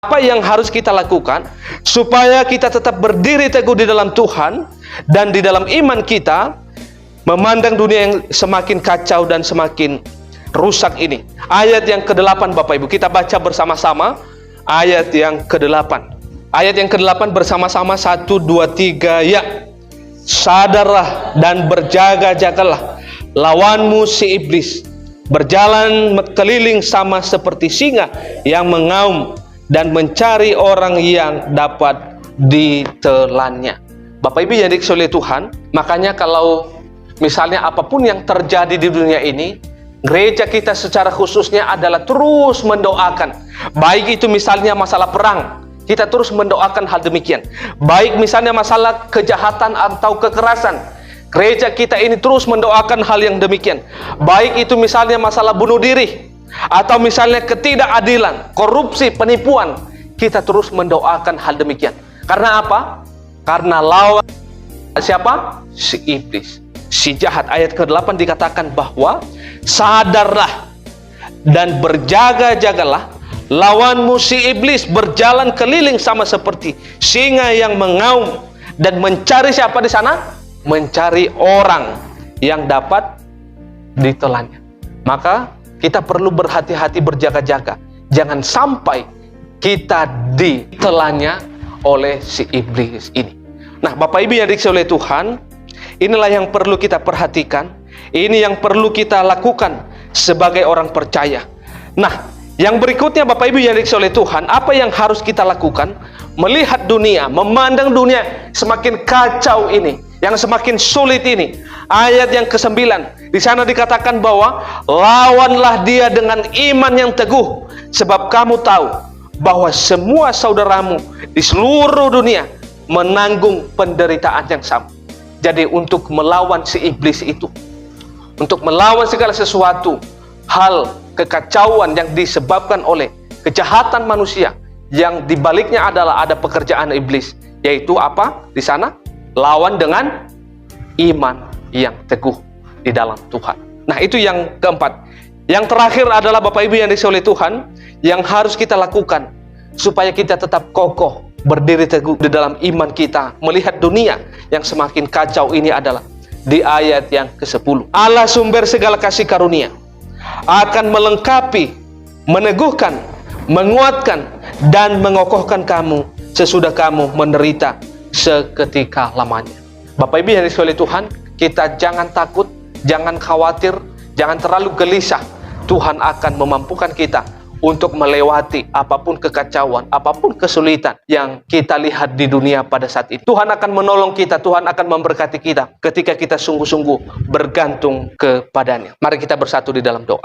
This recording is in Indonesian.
Apa yang harus kita lakukan supaya kita tetap berdiri teguh di dalam Tuhan dan di dalam iman kita, memandang dunia yang semakin kacau dan semakin rusak ini. Ayat yang ke-8 Bapak Ibu, kita baca bersama-sama ayat yang ke-8. Ayat yang ke-8 bersama-sama, 1, 2, 3, ya. Sadarlah dan berjaga-jagalah, lawanmu si iblis berjalan keliling sama seperti singa yang mengaum dan mencari orang yang dapat ditelannya. Bapak Ibu yang dikasihi oleh Tuhan, makanya kalau misalnya apapun yang terjadi di dunia ini, gereja kita secara khususnya adalah terus mendoakan. Baik itu misalnya masalah perang, kita terus mendoakan hal demikian. Baik misalnya masalah kejahatan atau kekerasan, gereja kita ini terus mendoakan hal yang demikian. Baik itu misalnya masalah bunuh diri, atau misalnya ketidakadilan, korupsi, penipuan, kita terus mendoakan hal demikian. Karena apa? Karena lawan siapa? Si iblis, si jahat. Ayat ke-8 dikatakan bahwa sadarlah dan berjaga-jagalah, lawanmu si iblis berjalan keliling sama seperti singa yang mengaum dan mencari siapa di sana? Mencari orang yang dapat ditelannya. Maka kita perlu berhati-hati, berjaga-jaga. Jangan sampai kita ditelannya oleh si iblis ini. Nah, Bapak Ibu yang dikasihi oleh Tuhan, inilah yang perlu kita perhatikan. Ini yang perlu kita lakukan sebagai orang percaya. Nah, yang berikutnya Bapak Ibu yang dikasihi oleh Tuhan, apa yang harus kita lakukan? Melihat dunia, memandang dunia semakin kacau ini, yang semakin sulit ini. Ayat yang ke-9, di sana dikatakan bahwa lawanlah dia dengan iman yang teguh, sebab kamu tahu bahwa semua saudaramu di seluruh dunia menanggung penderitaan yang sama. Jadi untuk melawan si iblis itu, untuk melawan segala sesuatu hal kekacauan yang disebabkan oleh kejahatan manusia, yang dibaliknya adalah ada pekerjaan iblis, yaitu apa? Di sana lawan dengan iman yang teguh di dalam Tuhan. Nah, itu yang keempat. Yang terakhir adalah Bapak Ibu yang dikasihi oleh Tuhan, yang harus kita lakukan supaya kita tetap kokoh berdiri teguh di dalam iman kita melihat dunia yang semakin kacau ini adalah di ayat yang ke-10. Allah sumber segala kasih karunia akan melengkapi, meneguhkan, menguatkan dan mengokohkan kamu sesudah kamu menderita seketika lamanya. Bapak Ibu yang dikasihi oleh Tuhan, kita jangan takut, jangan khawatir, jangan terlalu gelisah. Tuhan akan memampukan kita untuk melewati apapun kekacauan, apapun kesulitan yang kita lihat di dunia pada saat itu. Tuhan akan menolong kita, Tuhan akan memberkati kita ketika kita sungguh-sungguh bergantung kepadanya. Mari kita bersatu di dalam doa.